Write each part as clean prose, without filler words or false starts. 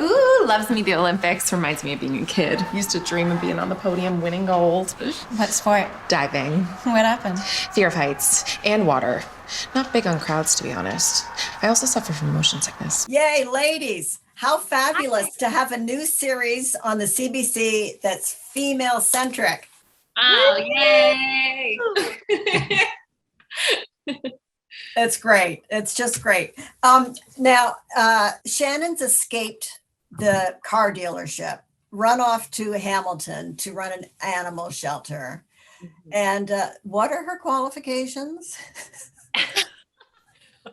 Ooh, loves me the Olympics. Reminds me of being a kid. Used to dream of being on the podium, winning gold. What sport? Diving. What happened? Fear of heights and water. Not big on crowds, to be honest. I also suffer from motion sickness. Yay, ladies. How fabulous to have a new series on the CBC that's female centric. Oh, yay! It's great. It's just great. Now, Shannon's escaped the car dealership, run off to Hamilton to run an animal shelter. And what are her qualifications?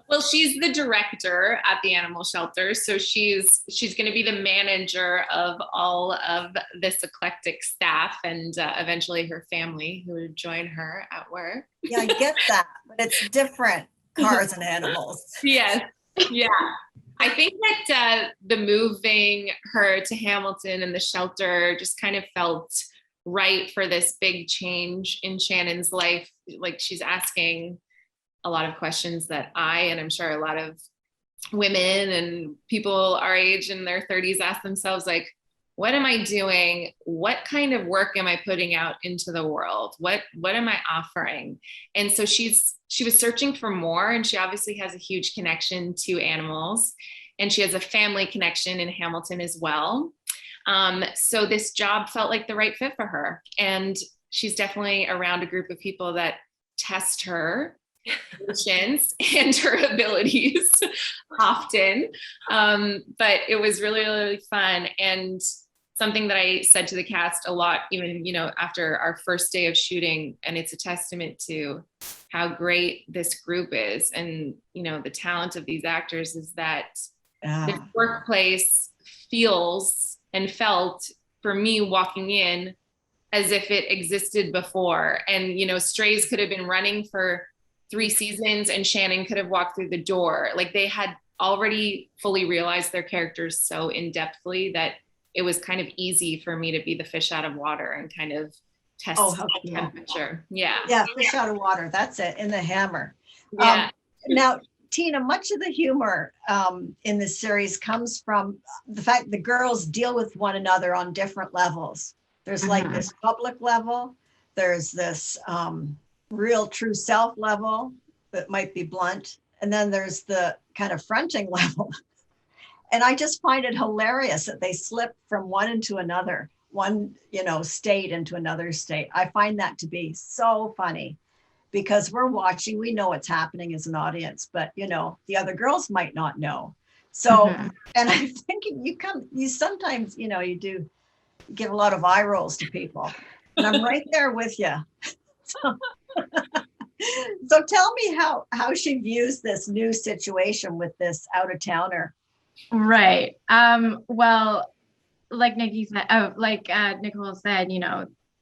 Well, she's the director at the animal shelter, so she's going to be the manager of all of this eclectic staff, and eventually her family who would join her at work. Yeah, I get that, but it's different cars and animals. Yes, yeah. I think that the moving her to Hamilton and the shelter just kind of felt right for this big change in Shannon's life. Like, she's asking a lot of questions that and I'm sure a lot of women and people our age in their 30s ask themselves, like, what am I doing? What kind of work am I putting out into the world? What am I offering? And so she was searching for more, and she obviously has a huge connection to animals, and she has a family connection in Hamilton as well. So this job felt like the right fit for her. And she's definitely around a group of people that test her emotions and her abilities often. But it was really, really fun. And something that I said to the cast a lot, even, after our first day of shooting, and it's a testament to how great this group is and, the talent of these actors, is that the workplace feels and felt for me walking in as if it existed before. And, Strays could have been running for 3 seasons and Shannon could have walked through the door. Like, they had already fully realized their characters so in-depthly that it was kind of easy for me to be the fish out of water and kind of test the temperature. Yeah. Yeah, fish out of water. That's it, in the hammer. Yeah. Now, Tina, much of the humor in this series comes from the fact the girls deal with one another on different levels. There's like this public level. There's this real true self level that might be blunt. And then there's the kind of fronting level. And I just find it hilarious that they slip from one into another, one, state into another state. I find that to be so funny because we're watching, we know what's happening as an audience, but the other girls might not know. So, and I'm thinking you sometimes, you do give a lot of eye rolls to people, and I'm right there with you. So tell me how she views this new situation with this out of towner. Right. Well, like Nikki said, Nicole said,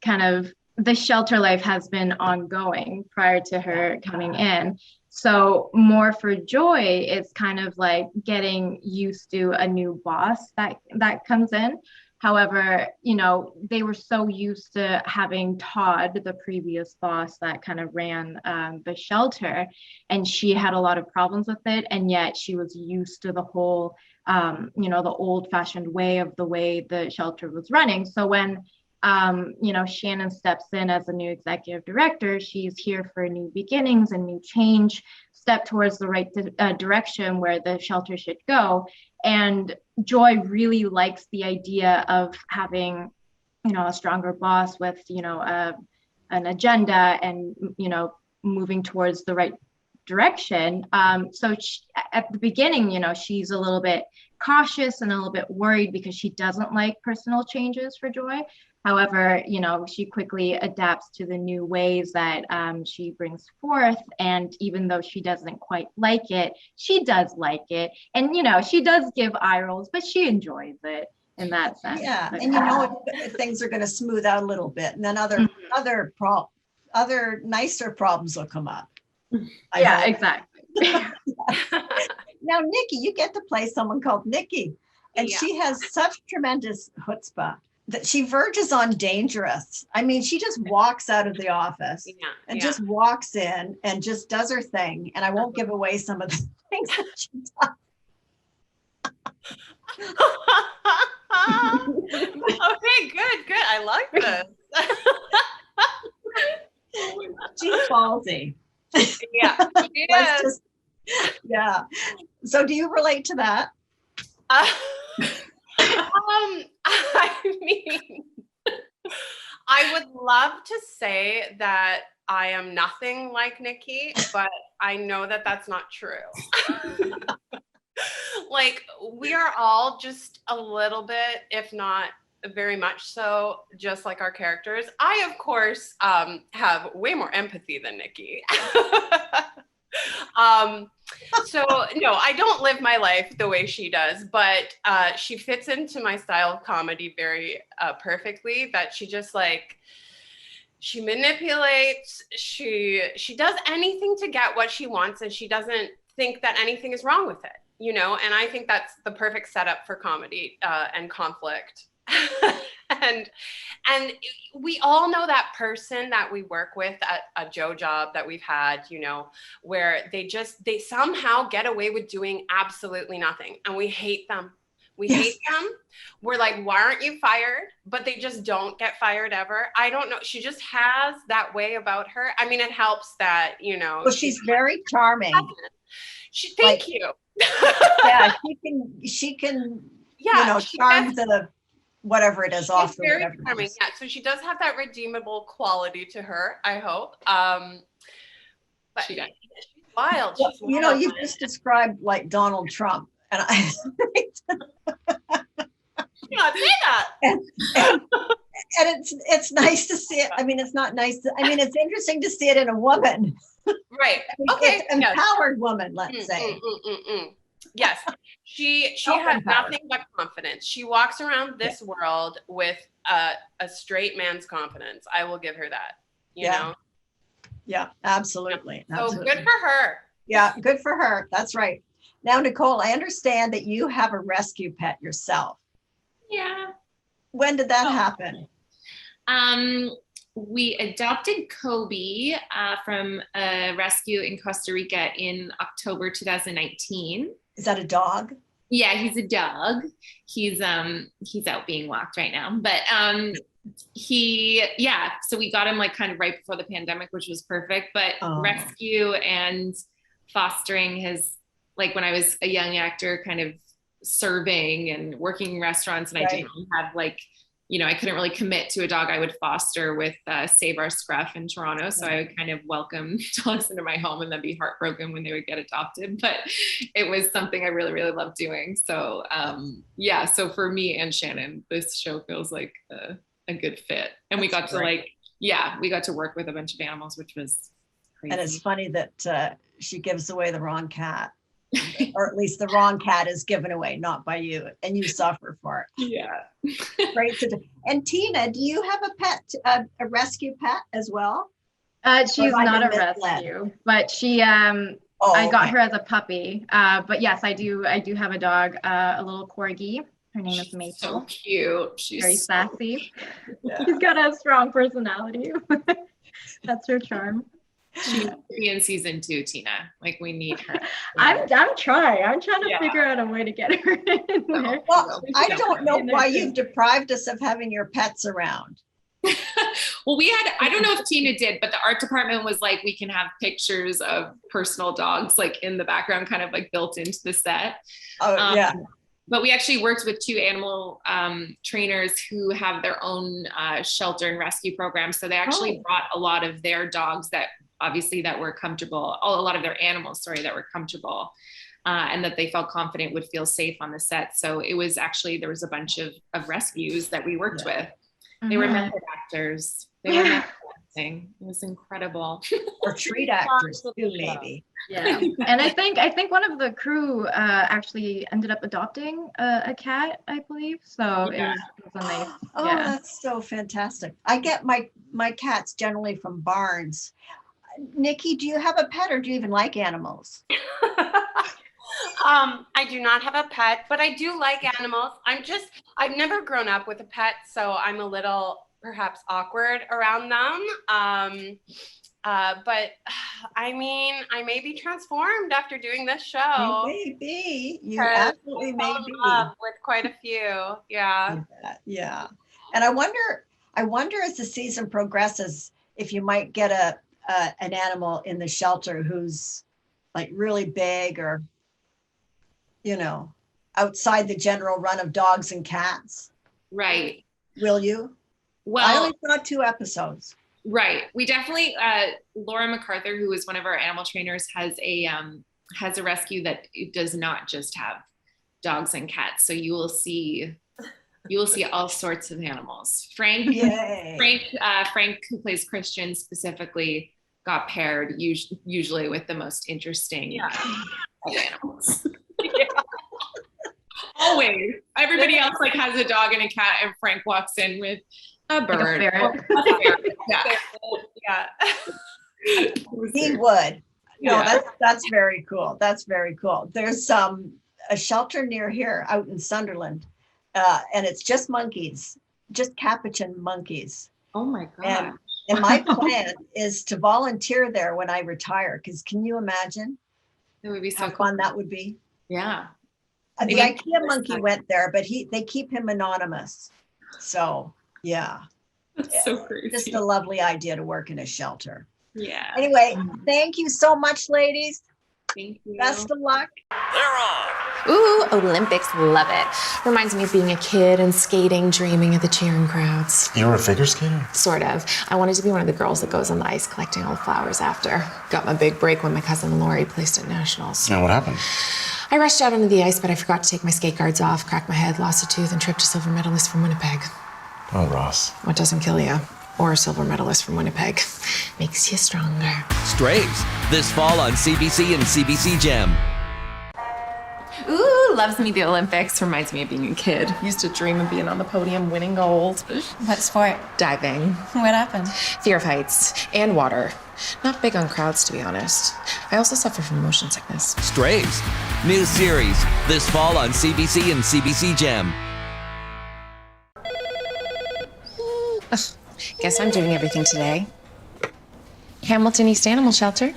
kind of the shelter life has been ongoing prior to her coming in. So more for Joy, it's kind of like getting used to a new boss that comes in. However, they were so used to having Todd, the previous boss that kind of ran the shelter, and she had a lot of problems with it. And yet she was used to the whole, the old fashioned way of the way the shelter was running. So when, Shannon steps in as a new executive director, she's here for new beginnings and new change, step towards the right direction where the shelter should go. And Joy really likes the idea of having, a stronger boss with, an agenda and, moving towards the right direction. So at the beginning, she's a little bit cautious and a little bit worried because she doesn't like personal changes for Joy. However, she quickly adapts to the new ways that she brings forth. And even though she doesn't quite like it, she does like it. And, she does give eye rolls, but she enjoys it in that sense. Yeah. And things are going to smooth out a little bit. And then other nicer problems will come up. Yeah, exactly. Now, Nikki, you get to play someone called Nikki. And she has such tremendous chutzpah that she verges on dangerous. I mean, she just walks out of the office and just walks in and just does her thing. And I won't give away some of the things that she does. Okay, good. I like this. She's ballsy. Yeah. Let's just, yeah. So do you relate to that? I mean, I would love to say that I am nothing like Nikki, but I know that that's not true. Like, we are all just a little bit, if not very much so, just like our characters. I, of course, have way more empathy than Nikki. So no, I don't live my life the way she does, but she fits into my style of comedy very perfectly. That she just like, she manipulates, she does anything to get what she wants, and she doesn't think that anything is wrong with it, you know. And I think that's the perfect setup for comedy and conflict. and we all know that person that we work with at a Joe job that we've had, you know, where they somehow get away with doing absolutely nothing, and we hate them. We hate them. We're like, why aren't you fired? But they just don't get fired ever. I don't know. She just has that way about her. I mean, it helps that, you know. Well, she's very charming. Thank you. Yeah, she can, yeah, you know, charm the whatever it is off. Very charming. Yeah, so she does have that redeemable quality to her, I hope. But she's wild. Well, She's wild. You know, you just described like Donald Trump, and I not say that. and it's nice to see it. I mean, it's not nice. I mean, it's interesting to see it in a woman. Right. Okay. It's empowered woman, let's say. Yes. She has nothing but confidence. She walks around this world with a straight man's confidence. I will give her that. You know? Yeah, absolutely. So absolutely. Good for her. Yeah, good for her. That's right. Now, Nicole, I understand that you have a rescue pet yourself. Yeah. When did that happen? We adopted Kobe from a rescue in Costa Rica in October 2019. Is that a dog? Yeah, he's a dog. He's out being walked right now. But so we got him like kind of right before the pandemic, which was perfect. But rescue and fostering his, like when I was a young actor, kind of serving and working in restaurants, and I didn't have like, you know, I couldn't really commit to a dog I would foster with Save Our Scruff in Toronto. So I would kind of welcome dogs into my home and then be heartbroken when they would get adopted. But it was something I really, really loved doing. So so for me and Shannon, this show feels like a good fit. And we got to work with a bunch of animals, which was crazy. And it's funny that she gives away the wrong cat. Or at least the wrong cat is given away, not by you, and you suffer for it. Yeah. Great. And Tina, do you have a pet, a rescue pet as well? She's not a rescue, but she, I got her as a puppy. But yes, I do have a dog, a little corgi. Her name is Maple. So cute. She's very sassy. Yeah. She's got a strong personality. That's her charm. She needs to be in season 2, Tina. Like, we need her. I'm trying to figure out a way to get her in there. Well, I don't know why you've deprived us of having your pets around. Well, I don't know if Tina did, but the art department was like, we can have pictures of personal dogs like in the background, kind of like built into the set. Oh, yeah. But we actually worked with 2 animal trainers who have their own shelter and rescue program. So they actually brought a lot of their dogs that were comfortable, a lot of their animals, that were comfortable and that they felt confident would feel safe on the set. So it was actually, there was a bunch of rescues that we worked with. They were method actors. They were method acting. It was incredible. Or treat actors too, maybe. Yeah. And I think one of the crew actually ended up adopting a cat, I believe. So it was a nice. Oh, that's so fantastic. I get my cats generally from barns. Nikki, do you have a pet, or do you even like animals? I do not have a pet, but I do like animals. I've never grown up with a pet, so I'm a little perhaps awkward around them. But I mean, I may be transformed after doing this show. You may be. You absolutely may be. With quite a few. Yeah. Yeah. And I wonder as the season progresses, if you might get an animal in the shelter who's like really big or, you know, outside the general run of dogs and cats. Right. Will you? I Well, only saw 2 episodes. right. We definitely, Laura MacArthur, who is one of our animal trainers, has a rescue that does not just have dogs and cats. So you will see all sorts of animals. Frank, Yay. Frank, who plays Christian specifically, got paired usually with the most interesting of animals. Always. Everybody else like has a dog and a cat, and Frank walks in with a bird. Like a ferret. Or a ferret. Yeah. Yeah. He would. No, Yeah. that's very cool. That's very cool. There's a shelter near here out in Sunderland, and it's just monkeys, just capuchin monkeys. Oh my God. And my plan is to volunteer there when I retire. Because can you imagine It would be so how cool. fun that would be? Yeah. The Maybe- IKEA monkey went there, but they keep him anonymous. So yeah, That's so crazy. just a lovely idea to work in a shelter. Yeah. Anyway, thank you so much, ladies. Thank you. Best of luck. They're on. Ooh, Olympics, love it. Reminds me of being a kid and skating, dreaming of the cheering crowds. You were a figure skater? Sort of. I wanted to be one of the girls that goes on the ice collecting all the flowers after. Got my big break when my cousin Lori placed at nationals. Now, what happened? I rushed out onto the ice, but I forgot to take my skate guards off, cracked my head, lost a tooth, and tripped a silver medalist from Winnipeg. Oh, Ross. What doesn't kill you? Or a silver medalist from Winnipeg. Makes you stronger. Strays, this fall on CBC and CBC Gem. Ooh, loves me the Olympics. Reminds me of being a kid. Used to dream of being on the podium winning gold. What sport? Diving. What happened? Fear of heights and water. Not big on crowds, to be honest. I also suffer from motion sickness. Strays, new series this fall on CBC and CBC Gem. Guess I'm doing everything today. Hamilton East Animal Shelter.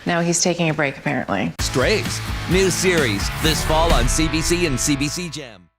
Now he's taking a break, apparently. Strays, new series this fall on CBC and CBC Gem.